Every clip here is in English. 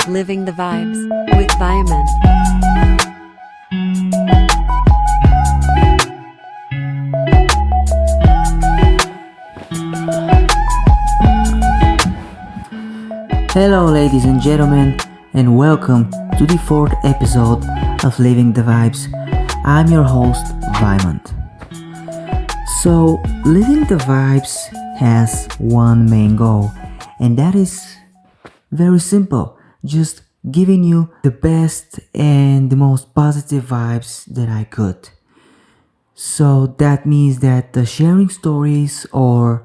Living the Vibes with Vitamin. Hello, ladies and gentlemen, and welcome to the fourth episode of Living the Vibes. I'm your host, Vitamin. So, Living the Vibes has one main goal, and that is very simple. Just giving you the best and the most positive vibes that I could. So that means that sharing stories or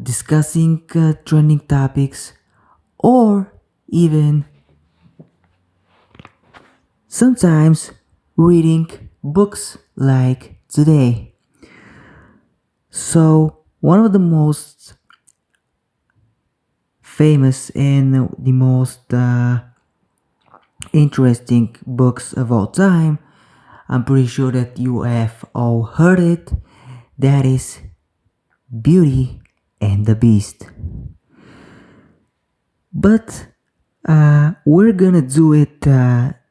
discussing trending topics or even sometimes reading books like today. So one of the most famous and the most interesting books of all time, I'm pretty sure that you have all heard it, that is Beauty and the Beast. But we're gonna do it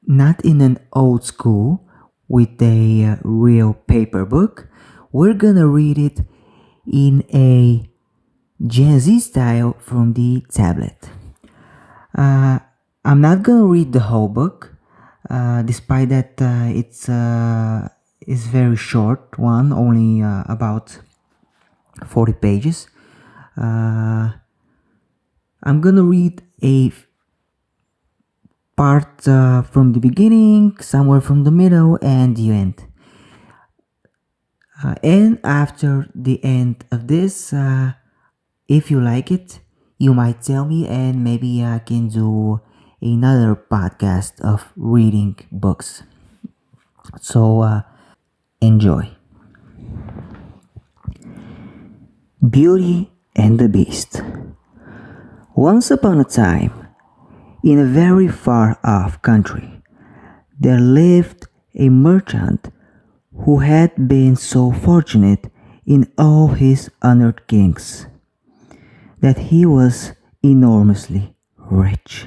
not in an old school with a real paper book. We're gonna read it in a Gen Z style from the tablet. I'm not gonna read the whole book, despite that it's very short one, only about 40 pages. I'm gonna read a part from the beginning, somewhere from the middle, and the end. And after the end of this, if you like it, you might tell me, and maybe I can do another podcast of reading books. So enjoy. Beauty and the Beast. Once upon a time, in a very far off country, there lived a merchant who had been so fortunate in all his honored kings that he was enormously rich.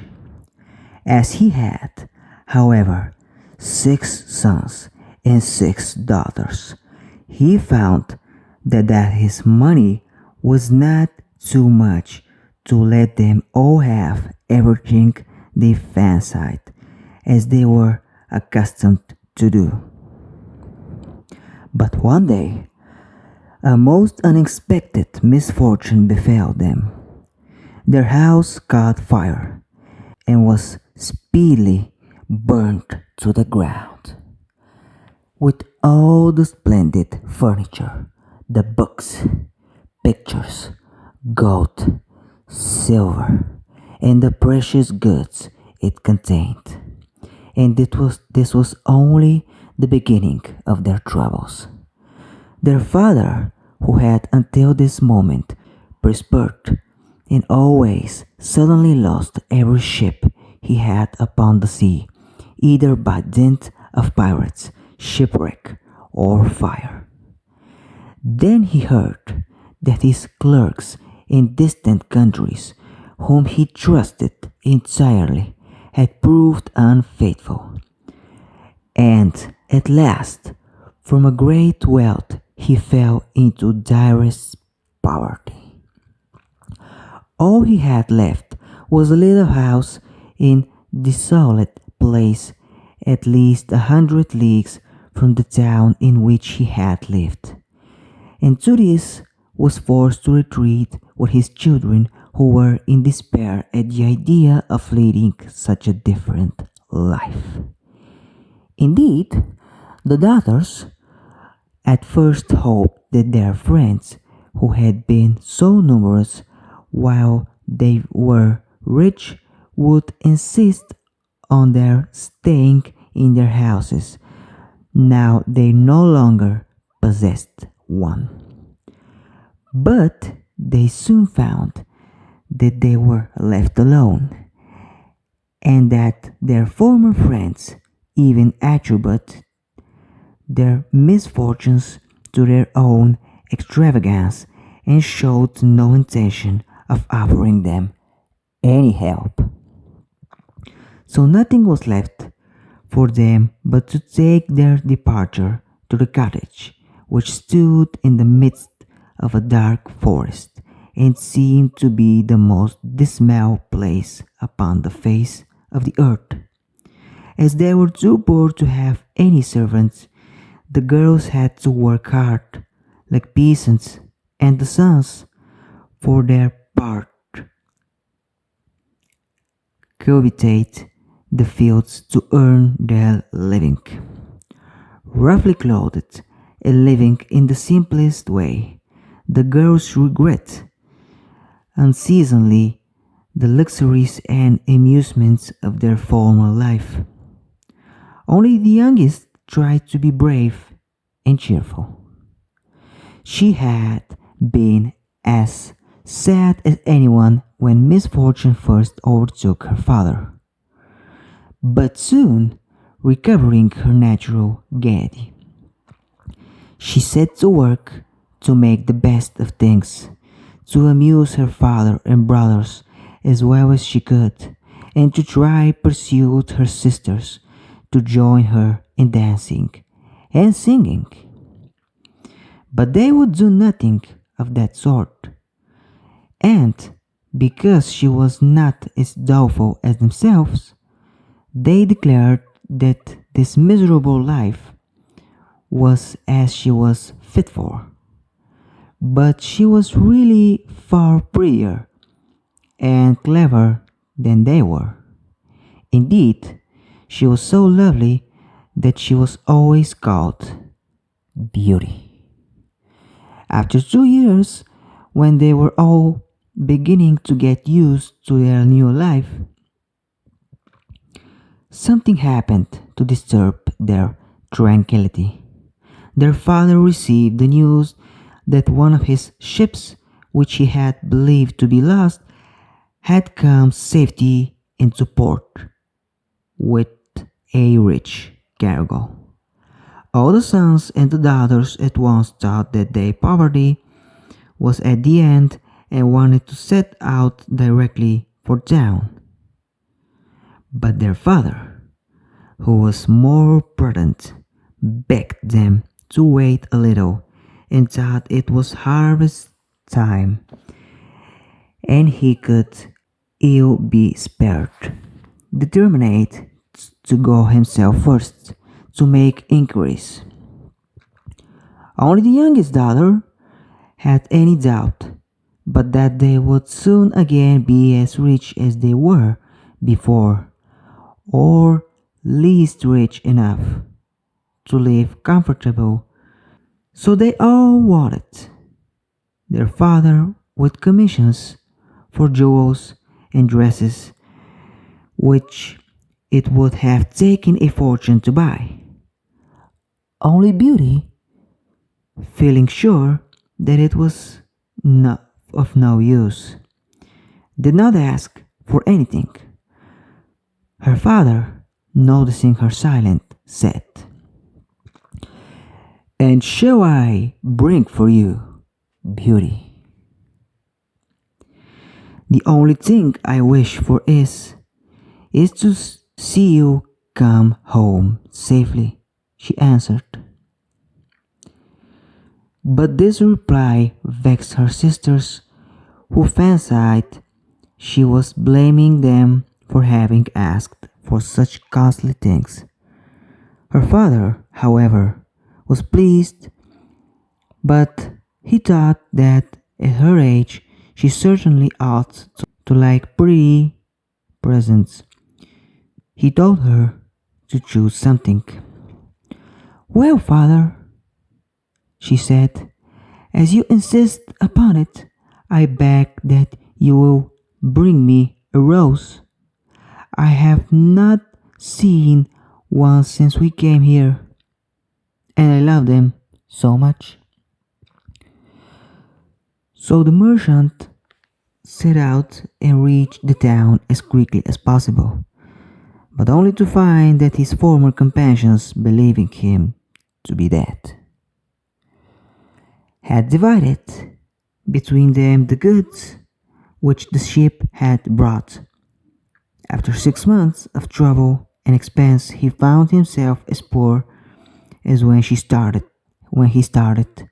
As he had, however, 6 sons and 6 daughters, he found that his money was not too much to let them all have everything they fancied, as they were accustomed to do. But one day, a most unexpected misfortune befell them. Their house caught fire and was speedily burnt to the ground. With all the splendid furniture, the books, pictures, gold, silver, and the precious goods it contained. And this was only the beginning of their troubles. Their father, who had until this moment prospered and always suddenly lost every ship he had upon the sea, either by dint of pirates, shipwreck, or fire. Then he heard that his clerks in distant countries, whom he trusted entirely, had proved unfaithful. And at last, from a great wealth, he fell into direst poverty. All he had left was a little house in a desolate place, at least 100 leagues from the town in which he had lived. And to this was forced to retreat with his children, who were in despair at the idea of leading such a different life. Indeed, the daughters at first hoped that their friends, who had been so numerous while they were rich, would insist on their staying in their houses, now they no longer possessed one. But they soon found that they were left alone, and that their former friends even attributed their misfortunes to their own extravagance and showed no intention of offering them any help. So nothing was left for them but to take their departure to the cottage, which stood in the midst of a dark forest and seemed to be the most dismal place upon the face of the earth. As they were too poor to have any servants, the girls had to work hard, like peasants, and the sons, for their part, cultivate the fields to earn their living. Roughly clothed and living in the simplest way, the girls regret unceasingly the luxuries and amusements of their former life. Only the youngest tried to be brave and cheerful. She had been as sad as anyone when misfortune first overtook her father, but soon recovering her natural gaiety, she set to work to make the best of things, to amuse her father and brothers as well as she could, and to try persuade her sisters to join her in dancing and singing. But they would do nothing of that sort, and because she was not as doubtful as themselves, they declared that this miserable life was as she was fit for. But she was really far prettier and clever than they were. Indeed, she was so lovely that she was always called Beauty. After 2 years, when they were all beginning to get used to their new life, something happened to disturb their tranquility. Their father received the news that one of his ships, which he had believed to be lost, had come safely into port with a rich cargo. All the sons and the daughters at once thought that their poverty was at the end and wanted to set out directly for town. But their father, who was more prudent, begged them to wait a little and thought it was harvest time and he could ill be spared. Determined to go himself first to make inquiries. Only the youngest daughter had any doubt but that they would soon again be as rich as they were before, or least rich enough to live comfortable. So they all wanted their father with commissions for jewels and dresses which it would have taken a fortune to buy. Only Beauty, feeling sure that it was of no use, did not ask for anything. Her father, noticing her silent, said, "And shall I bring for you, Beauty? The only thing I wish for is to see you come home safely," she answered. But this reply vexed her sisters, who fancied she was blaming them for having asked for such costly things. Her father, however, was pleased, but he thought that at her age she certainly ought to like pretty presents. He told her to choose something. "Well, father," she said, "as you insist upon it, I beg that you will bring me a rose. I have not seen one since we came here, and I love them so much." So the merchant set out and reached the town as quickly as possible, but only to find that his former companions, believing him to be dead, had divided between them the goods which the ship had brought. After 6 months of trouble and expense, he found himself as poor as when he started,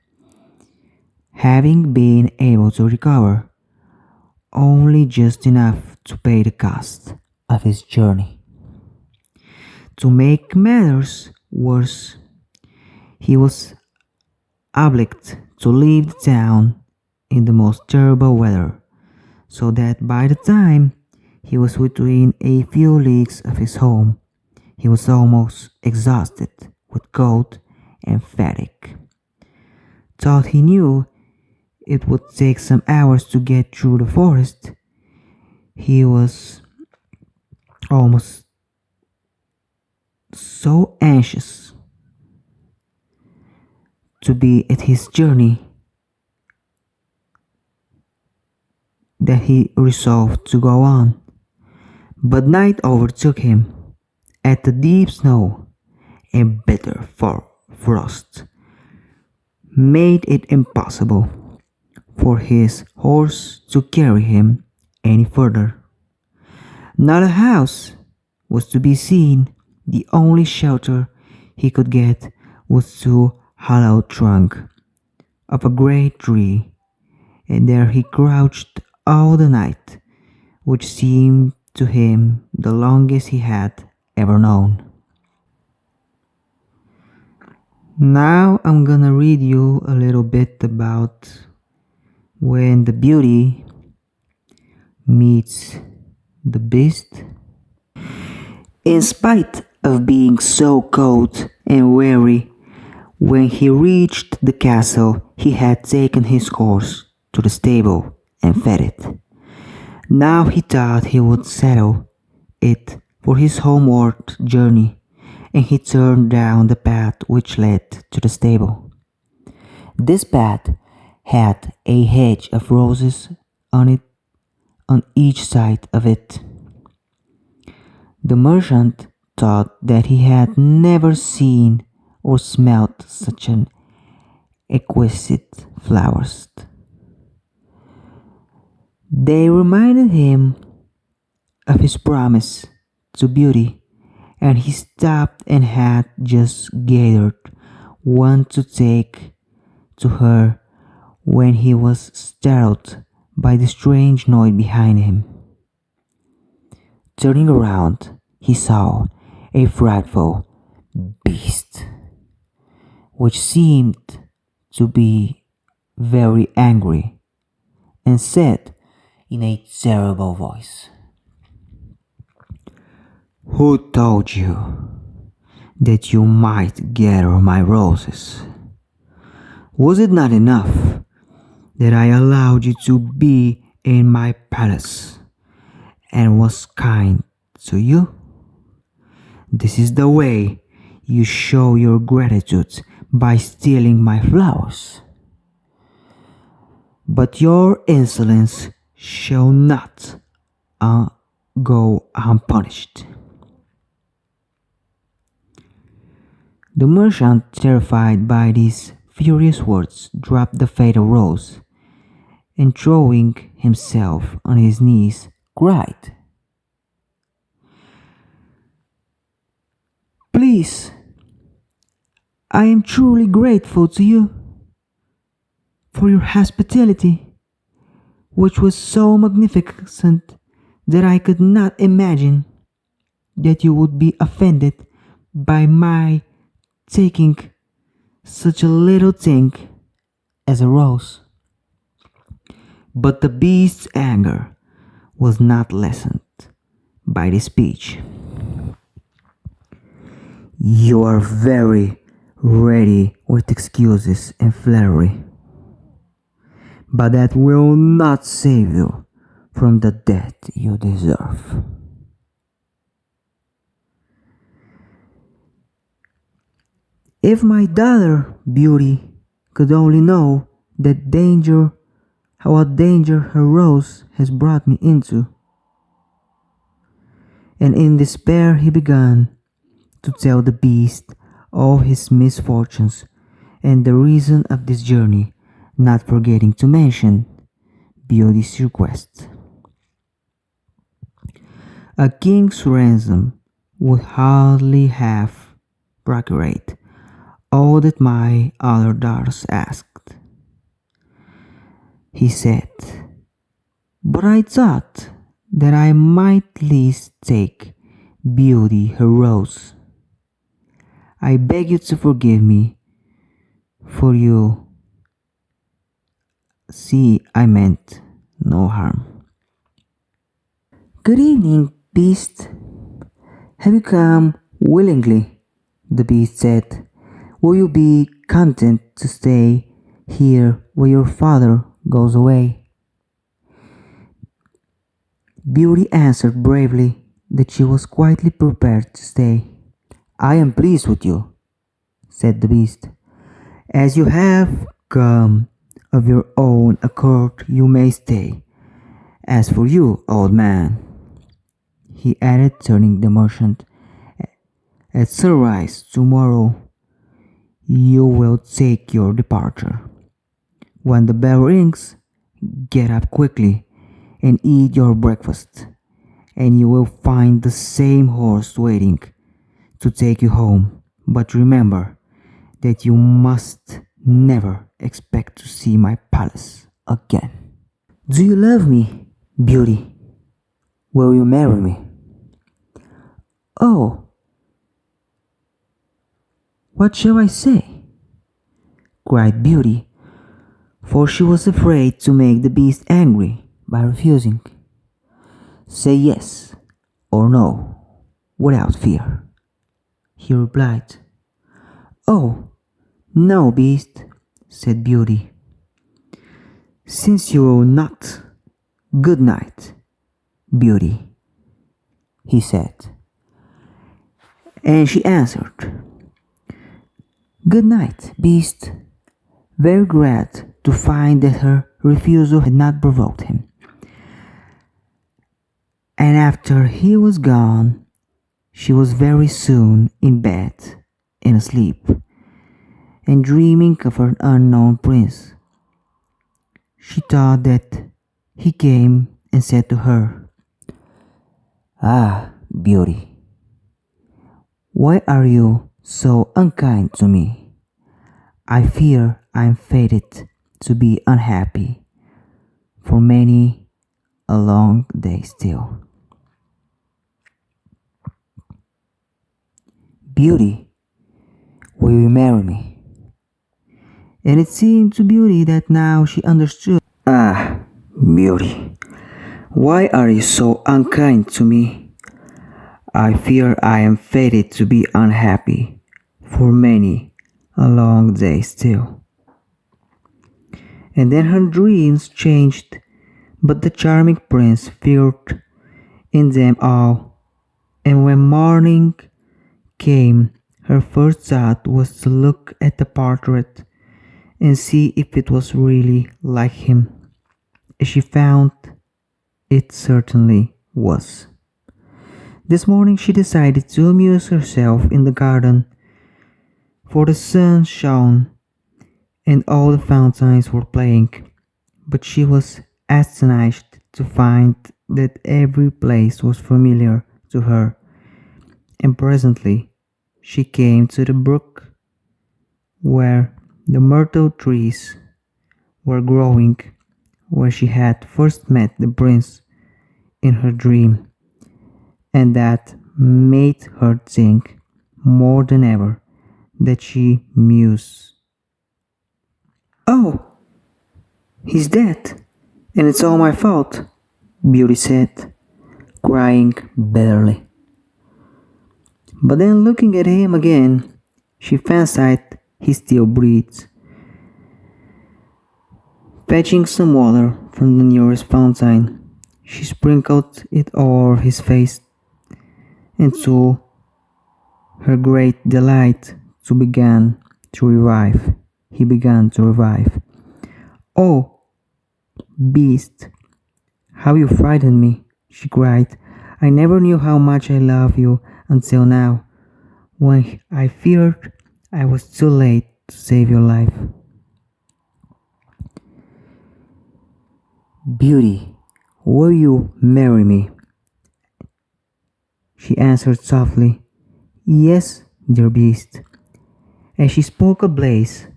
having been able to recover only just enough to pay the cost of his journey. To make matters worse, he was obliged to leave the town in the most terrible weather, so that by the time he was within a few leagues of his home, he was almost exhausted with cold and fatigue. Thought he knew it would take some hours to get through the forest, he was almost so anxious to be at his journey that he resolved to go on. But night overtook him, at the deep snow and bitter frost made it impossible for his horse to carry him any further. Not a house was to be seen. The only shelter he could get was the hollow trunk of a great tree, and there he crouched all the night, which seemed to him the longest he had ever known. Now I'm gonna read you a little bit about when the beauty meets the beast. In spite of being so cold and weary, when he reached the castle, he had taken his horse to the stable and fed it. Now he thought he would saddle it for his homeward journey, and he turned down the path which led to the stable. This path had a hedge of roses on each side of it. The merchant thought that he had never seen or smelt such an exquisite flowers. They reminded him of his promise to Beauty, and he stopped and had just gathered one to take to her when he was startled by the strange noise behind him. Turning around, he saw a frightful beast, which seemed to be very angry, and said in a terrible voice, "Who told you that you might gather my roses? Was it not enough that I allowed you to be in my palace and was kind to you? This is the way you show your gratitude, by stealing my flowers. But your insolence shall not go unpunished." The merchant, terrified by these furious words, dropped the fatal rose, and throwing himself on his knees, cried, "Please, I am truly grateful to you for your hospitality, which was so magnificent that I could not imagine that you would be offended by my taking such a little thing as a rose." But the beast's anger was not lessened by this speech. "You are very ready with excuses and flattery, but that will not save you from the death you deserve. If my daughter Beauty could only know what danger her rose has brought me into." And in despair he began to tell the beast all his misfortunes and the reason of this journey, not forgetting to mention Beauty's request. A king's ransom would hardly have procured all that my other daughters asked. He said, but I thought that I might at least take Beauty her rose. I beg you to forgive me, for you see I meant no harm. Good evening, beast. Have you come willingly? The beast said. Will you be content to stay here where your father goes away? Beauty answered bravely that she was quietly prepared to stay. I am pleased with you, said the beast. As you have come of your own accord, you may stay. As for you, old man, he added, turning the merchant, at sunrise tomorrow you will take your departure. When the bell rings, get up quickly and eat your breakfast, and you will find the same horse waiting to take you home. But remember that you must never expect to see my palace again. Do you love me, Beauty? Will you marry me? Oh, what shall I say? Cried Beauty, for she was afraid to make the beast angry by refusing. Say yes or no, without fear, he replied. Oh, no, beast, said Beauty. Since you will not, good night, Beauty, he said. And she answered, good night, beast, very glad to find that her refusal had not provoked him. And after he was gone, she was very soon in bed and asleep, and dreaming of an unknown prince. She thought that he came and said to her, Ah, Beauty, why are you so unkind to me? I fear I am fated to be unhappy for many a long day still. Beauty, will you marry me? And it seemed to Beauty that now she understood. Ah, Beauty, why are you so unkind to me? I fear I am fated to be unhappy for many a long day still. And then her dreams changed, but the charming prince figured in them all, and when morning came, her first thought was to look at the portrait and see if it was really like him. She found it certainly was. This morning she decided to amuse herself in the garden, for the sun shone and all the fountains were playing, but she was astonished to find that every place was familiar to her, and presently she came to the brook where the myrtle trees were growing, where she had first met the prince in her dream, and that made her think more than ever that she mused. Oh, he's dead, and it's all my fault, Beauty said, crying bitterly. But then looking at him again, she fancied he still breathed. Fetching some water from the nearest fountain, she sprinkled it over his face, and to her great delight he began to revive. Oh, beast, how you frightened me, she cried. I never knew how much I love you until now, when I feared I was too late to save your life. Beauty, will you marry me? She answered softly, "Yes, dear beast." As she spoke, a blaze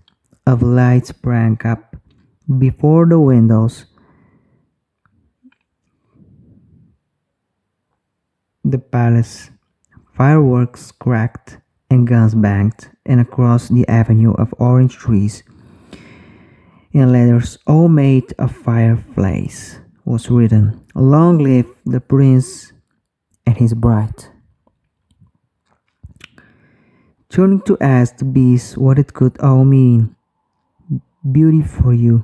of light sprang up before the windows. The palace. Fireworks cracked and guns banged, and across the avenue of orange trees, in letters all made of fireflies, was written, "Long live the prince and his bride." Turning to ask the beast what it could all mean. "Beauty for you."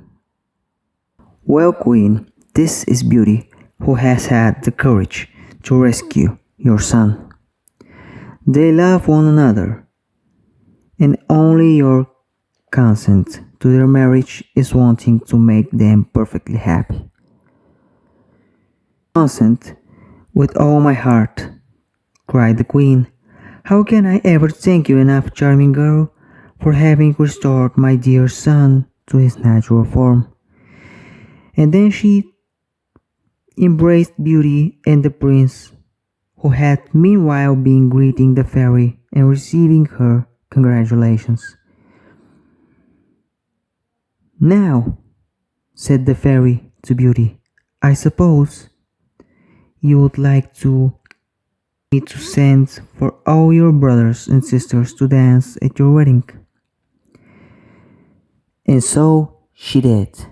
"Well, queen, this is Beauty, who has had the courage to rescue your son. They love one another, and only your consent to their marriage is wanting to make them perfectly happy." "Consent with all my heart," cried the queen. "How can I ever thank you enough, charming girl, for having restored my dear son to his natural form?" And then she embraced Beauty and the prince, who had meanwhile been greeting the fairy and receiving her congratulations. "Now," said the fairy to Beauty, "I suppose you would like me to send for all your brothers and sisters to dance at your wedding." And so she did,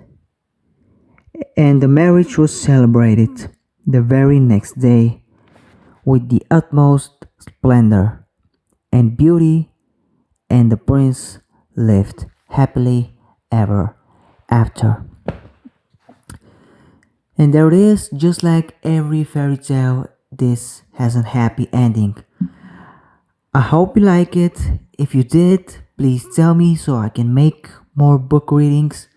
and the marriage was celebrated the very next day with the utmost splendor, and Beauty and the prince lived happily ever after. And there it is, just like every fairy tale, this has a happy ending. I hope you like it. If you did, please tell me so I can make more book readings.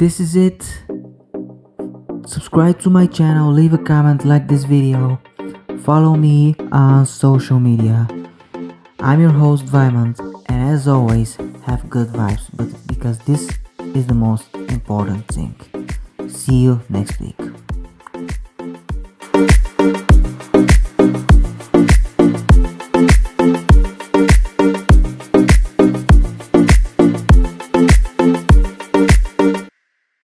This is it. Subscribe to my channel, leave a comment, like this video, follow me on social media. I'm your host Vaimant, and as always, have good vibes, but because this is the most important thing. See you next week.